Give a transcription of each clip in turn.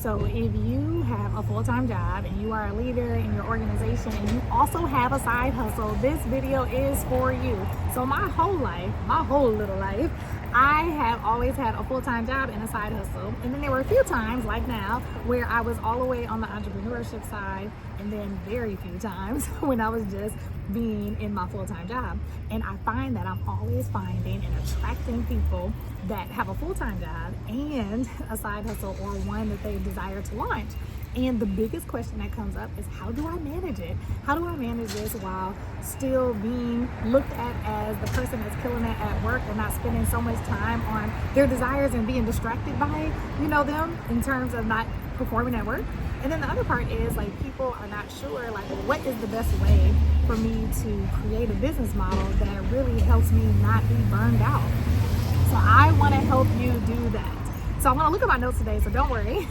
So if you have a full-time job and you are a leader in your organization and you also have a side hustle, this video is for you. So my whole little life, I have always had a full-time job and a side hustle. And then there were a few times, like now, where I was all the way on the entrepreneurship side, and then very few times when I was just being in my full-time job. And I find that I'm always finding and attracting people that have a full-time job and a side hustle or one that they desire to launch. And the biggest question that comes up is, how do I manage it? How do I manage this while still being looked at as the person that's killing it at work and not spending so much time on their desires and being distracted by, them in terms of not performing at work? And then the other part is, like, people are not sure, like, what is the best way for me to create a business model that really helps me not be burned out? So I want to help you do that. So I'm going to look at my notes today, so don't worry.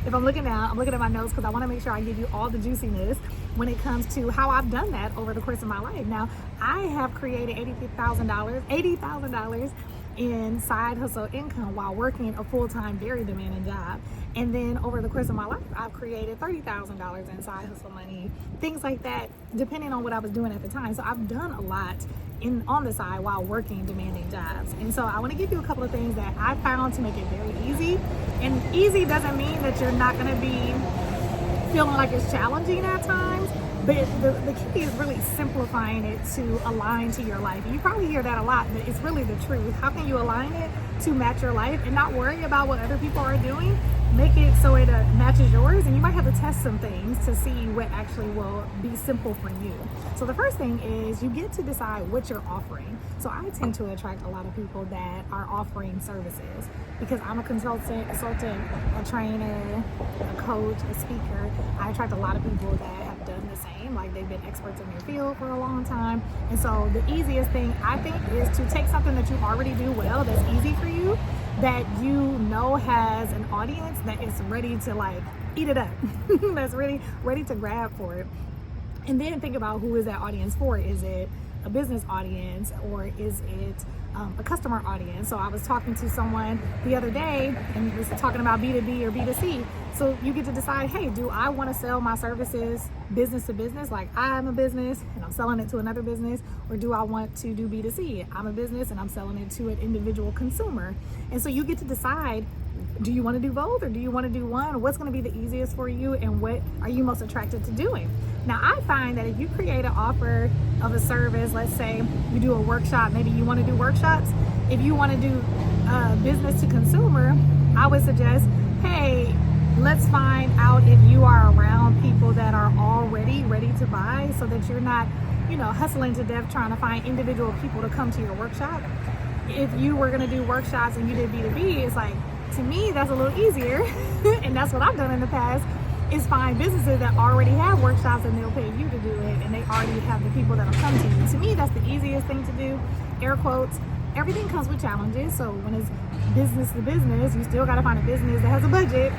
If I'm looking down, I'm looking at my notes because I want to make sure I give you all the juiciness when it comes to how I've done that over the course of my life. Now, I have created $80,000 in side hustle income while working a full-time, very demanding job. And then over the course of my life, I've created $30,000 in side hustle money, things like that, depending on what I was doing at the time. So I've done a lot on the side while working demanding jobs. And so I want to give you a couple of things that I found to make it very easy. And easy doesn't mean that you're not going to be feeling like it's challenging at times, but the key is really simplifying it to align to your life. You probably hear that a lot, but it's really the truth. How can you align it to match your life and not worry about what other people are doing? Make it so it matches yours, and you might have to test some things to see what actually will be simple for you. So the first thing is you get to decide what you're offering. So I tend to attract a lot of people that are offering services because I'm a consultant, a trainer, a coach, a speaker. I attract a lot of people that have done the same, like they've been experts in their field for a long time. And so the easiest thing I think is to take something that you already do well, that's easy for you, that has an audience that is ready to like eat it up, that's really ready to grab for it. And then think about, who is that audience for? Is it a business audience or is it a customer audience? So I was talking to someone the other day and was talking about B2B or B2C. So you get to decide, hey, do I want to sell my services business to business, like I'm a business and I'm selling it to another business, or do I want to do B2C? I'm a business and I'm selling it to an individual consumer. And so you get to decide, do you want to do both or do you want to do one? What's going to be the easiest for you and what are you most attracted to doing? Now, I find that if you create an offer of a service, let's say you do a workshop, maybe you want to do workshops. If you want to do business to consumer, I would suggest, hey, let's find out if you are around people that are already ready to buy so that you're not, hustling to death trying to find individual people to come to your workshop. If you were going to do workshops and you did B2B, it's like, to me, that's a little easier. And that's what I've done in the past, is find businesses that already have workshops and they'll pay you to do it. And they already have the people that'll come to you. To me, that's the easiest thing to do. Air quotes. Everything comes with challenges. So when it's business to business, you still got to find a business that has a budget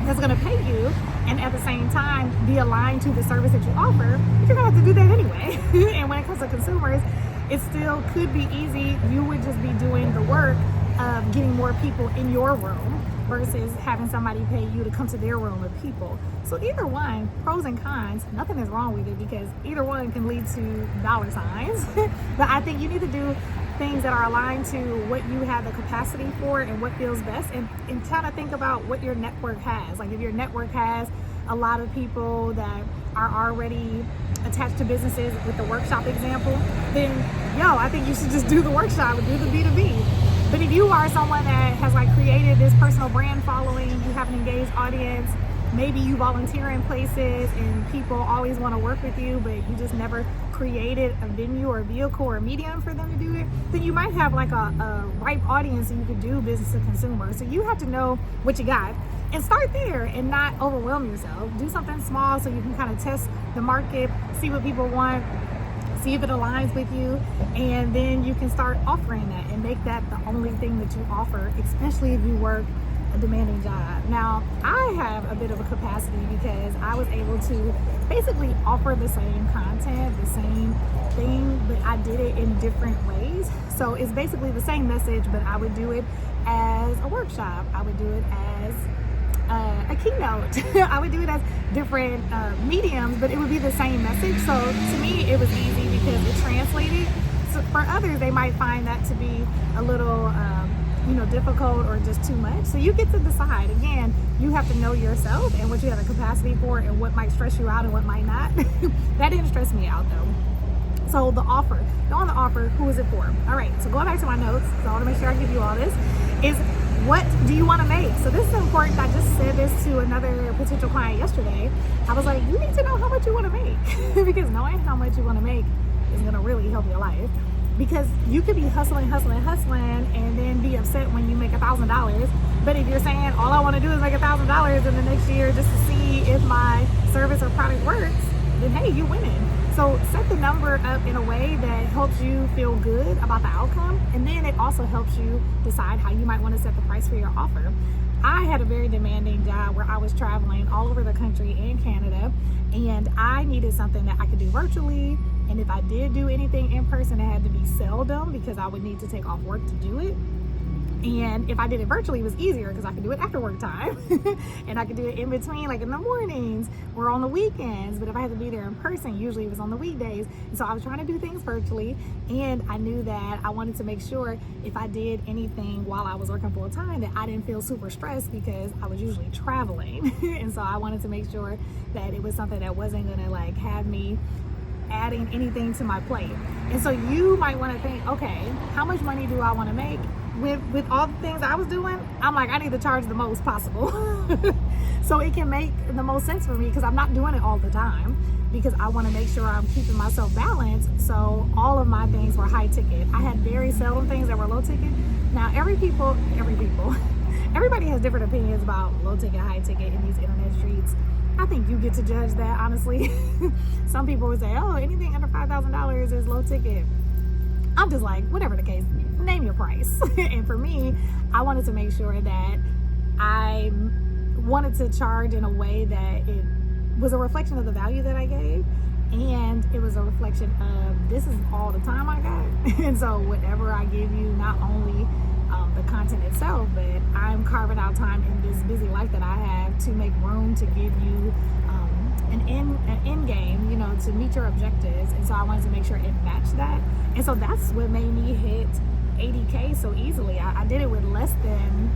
that's going to pay you, and at the same time be aligned to the service that you offer. But you're going to have to do that anyway. And when it comes to consumers, it still could be easy. You would just be doing the work of getting more people in your room versus having somebody pay you to come to their room with people. So either one, pros and cons, nothing is wrong with it because either one can lead to dollar signs. But I think you need to do things that are aligned to what you have the capacity for and what feels best, and kind of think about what your network has. Like if your network has a lot of people that are already attached to businesses, with the workshop example, then I think you should just do the workshop and do the B2B. But if you are someone that has like created this personal brand following, you have an engaged audience, maybe you volunteer in places and people always want to work with you, but you just never created a venue or a vehicle or a medium for them to do it, then you might have like a ripe audience and you could do business to consumer. So you have to know what you got and start there and not overwhelm yourself. Do something small so you can kind of test the market, see what people want, see if it aligns with you, and then you can start offering that and make that the only thing that you offer, especially if you work a demanding job. Now, I have a bit of a capacity because I was able to basically offer the same content, the same thing, but I did it in different ways. So it's basically the same message, but I would do it as a workshop. I would do it as a keynote. I would do it as different mediums, but it would be the same message. So to me, it was easy because it translated. So for others, they might find that to be a little, difficult or just too much. So you get to decide. Again, you have to know yourself and what you have the capacity for and what might stress you out and what might not. That didn't stress me out though. So the offer, on the offer, who is it for? All right, so going back to my notes, so I want to make sure I give you all this, is what do you want to make? So this is important. I just said this to another potential client yesterday. I was like, you need to know how much you want to make because knowing how much you want to make is going to really help your life. Because you could be hustling, and then be upset when you make $1,000. But if you're saying all I want to do is make $1,000 in the next year just to see if my service or product works, then hey, you're winning. So set the number up in a way that helps you feel good about the outcome, and then it also helps you decide how you might want to set the price for your offer. I had a very demanding job where I was traveling all over the country and Canada, and I needed something that I could do virtually. And if I did do anything in person, it had to be seldom because I would need to take off work to do it. And if I did it virtually, it was easier because I could do it after work time and I could do it in between, like in the mornings or on the weekends. But if I had to be there in person, usually it was on the weekdays. And so I was trying to do things virtually, and I knew that I wanted to make sure if I did anything while I was working full time that I didn't feel super stressed because I was usually traveling. And so I wanted to make sure that it was something that wasn't gonna like have me adding anything to my plate. And so you might want to think, okay, how much money do I want to make? With all the things I was doing, I'm like, I need to charge the most possible so it can make the most sense for me, because I'm not doing it all the time, because I want to make sure I'm keeping myself balanced. So all of my things were high ticket. I had very seldom things that were low ticket. Now everybody has different opinions about low ticket, high ticket in these internet streets. I think you get to judge that, honestly. Some people would say, oh, anything under $5,000 is low ticket. I'm just like, whatever the case, name your price. And for me, I wanted to make sure that I wanted to charge in a way that it was a reflection of the value that I gave, and it was a reflection of this is all the time I got. And so whatever I give you, not only the content itself, but I'm carving out time in this busy life that I have to make room to give you an end game, to meet your objectives. And so I wanted to make sure it matched that. And so that's what made me hit 80K so easily. I did it with less than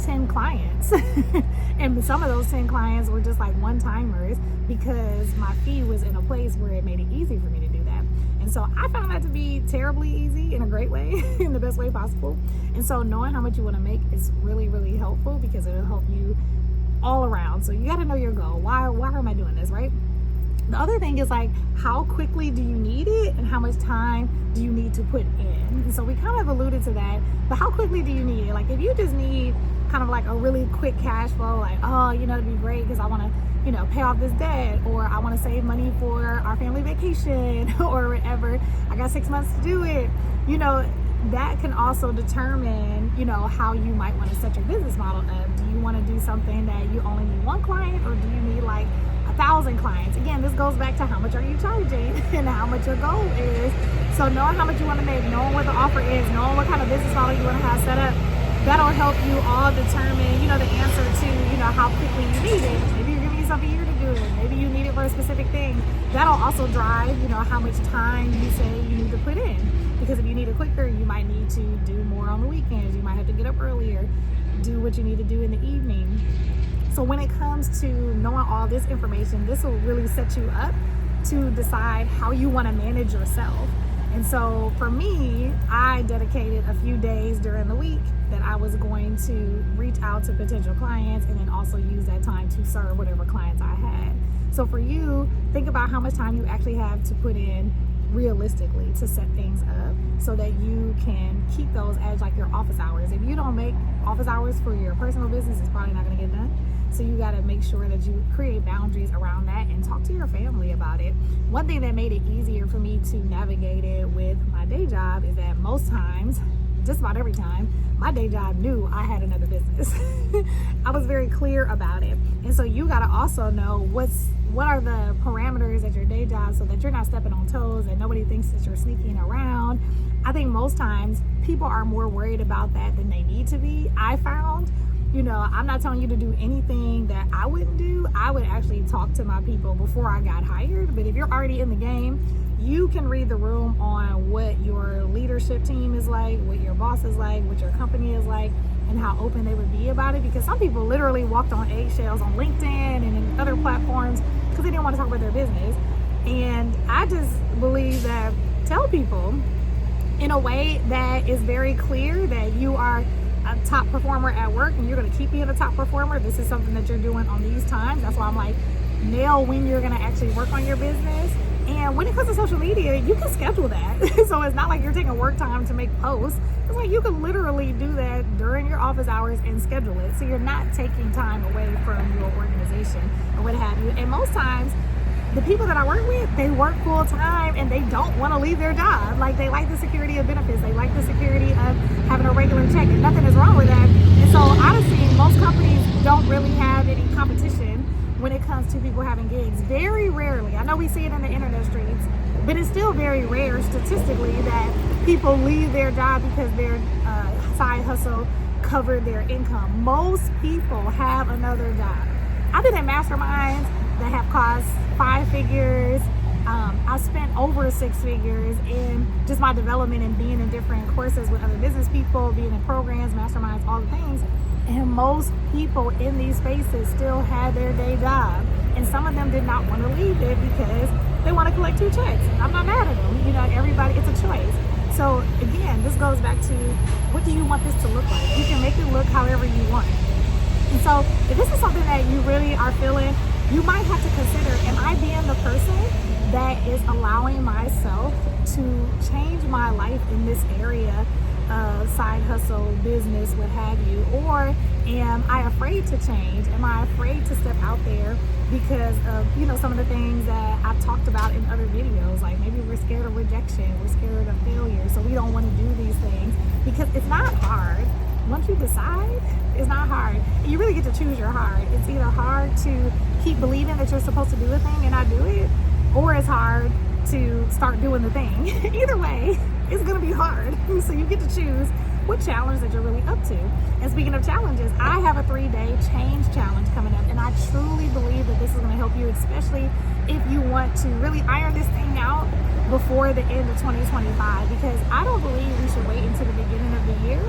10 clients. And some of those 10 clients were just like one-timers because my fee was in a place where it made it easy for me to do that. And so I found that to be terribly easy in a great way, in the best way possible. And so knowing how much you want to make is really, really helpful because it'll help you all around. So you got to know your goal. Why am I doing this, right? The other thing is like, how quickly do you need it and how much time do you need to put in? And so we kind of alluded to that, but how quickly do you need it? Like if you just need kind of like a really quick cash flow, like, oh, it'd be great because I want to, pay off this debt, or I want to save money for our family vacation or whatever. I got 6 months to do it. That can also determine, how you might want to set your business model up. Do you want to do something that you only need one client, or do you need like 1,000 clients? Again, this goes back to how much are you charging and how much your goal is. So knowing how much you want to make, knowing what the offer is, knowing what kind of business model you want to have set up, that'll help you all determine, the answer to, how quickly you need it. Maybe you're giving yourself a year to do it. Maybe you need it for a specific thing. That'll also drive, how much time you say you need to put in. Because if you need it quicker, you might need to do more on the weekends. You might have to get up earlier, do what you need to do in the evening. So when it comes to knowing all this information, this will really set you up to decide how you want to manage yourself. And so for me, I dedicated a few days during the week that I was going to reach out to potential clients and then also use that time to serve whatever clients I had. So for you, think about how much time you actually have to put in realistically to set things up so that you can keep those as like your office hours. If you don't make office hours for your personal business, it's probably not going to get done. So you got to make sure that you create boundaries around that and talk to your family about it. One thing that made it easier for me to navigate it with my day job is that most times, just about every time, my day job knew I had another business. I was very clear about it. And so you got to also know what are the parameters at your day job so that you're not stepping on toes and nobody thinks that you're sneaking around. I think most times people are more worried about that than they need to be, I found. You know, I'm not telling you to do anything that I wouldn't do. I would actually talk to my people before I got hired. But if you're already in the game, you can read the room on what your leadership team is like, what your boss is like, what your company is like, and how open they would be about it. Because some people literally walked on eggshells on LinkedIn and in other platforms because they didn't want to talk about their business. And I just believe that tell people in a way that is very clear that you are a top performer at work and you're going to keep being a top performer. This is something that you're doing on these times. That's why I'm like, nail when you're going to actually work on your business. And when it comes to social media, you can schedule that. So it's not like you're taking work time to make posts. It's like you can literally do that during your office hours and schedule it. So you're not taking time away from your organization or what have you. And most times, the people that I work with, they work full time and they don't want to leave their job. Like, they like the security of benefits. They like the security of having a regular check, and nothing is wrong with that. And so honestly, most companies don't really have any competition when it comes to people having gigs. Very rarely. I know we see it in the internet streets, but it's still very rare statistically that people leave their job because their side hustle covered their income. Most people have another job. I've been in masterminds that have cost 5 figures. I spent over 6 figures in just my development and being in different courses with other business people, being in programs, masterminds, all the things. And most people in these spaces still had their day job. And some of them did not want to leave it because they want to collect 2 checks. I'm not mad at them. You know, everybody, it's a choice. So again, this goes back to, what do you want this to look like? You can make it look however you want. And so if this is something that you really are feeling, you might have to consider, am I being the person that is allowing myself to change my life in this area of side hustle, business, what have you? Or am I afraid to change? Am I afraid to step out there because of, you know, some of the things that I've talked about in other videos? Like, maybe we're scared of rejection, we're scared of failure, so we don't want to do these things. Because it's not hard. Once you decide, it's not hard. You really get to choose your hard. It's either hard to keep believing that you're supposed to do a thing and not do it, or it's hard to start doing the thing. Either way, it's gonna be hard. So you get to choose what challenge that you're really up to. And speaking of challenges, I have a 3-day change challenge coming up, and I truly believe that this is gonna help you, especially if you want to really iron this thing out before the end of 2025, because I don't believe we should wait until the beginning of the year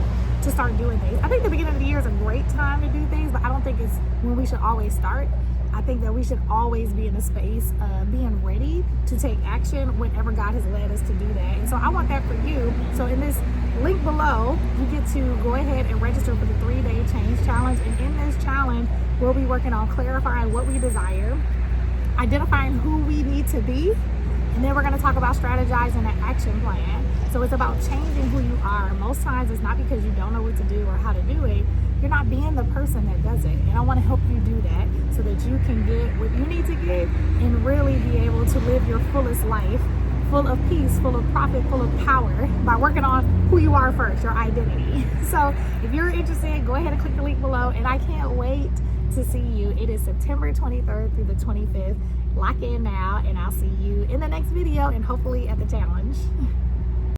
to start doing things. I think the beginning of the year is a great time to do things, but I don't think it's when we should always start. I think that we should always be in a space of being ready to take action whenever God has led us to do that. And so I want that for you. So in this link below, you get to go ahead and register for the 3-day change challenge. And in this challenge, we'll be working on clarifying what we desire, identifying who we need to be, and then we're going to talk about strategizing an action plan. So it's about changing who you are. Most times it's not because you don't know what to do or how to do it. You're not being the person that does it. And I want to help you do that so that you can get what you need to get and really be able to live your fullest life, full of peace, full of profit, full of power, by working on who you are first, your identity. So if you're interested, go ahead and click the link below, and I can't wait to see you. It is September 23rd through the 25th. Lock in now, and I'll see you in the next video and hopefully at the challenge.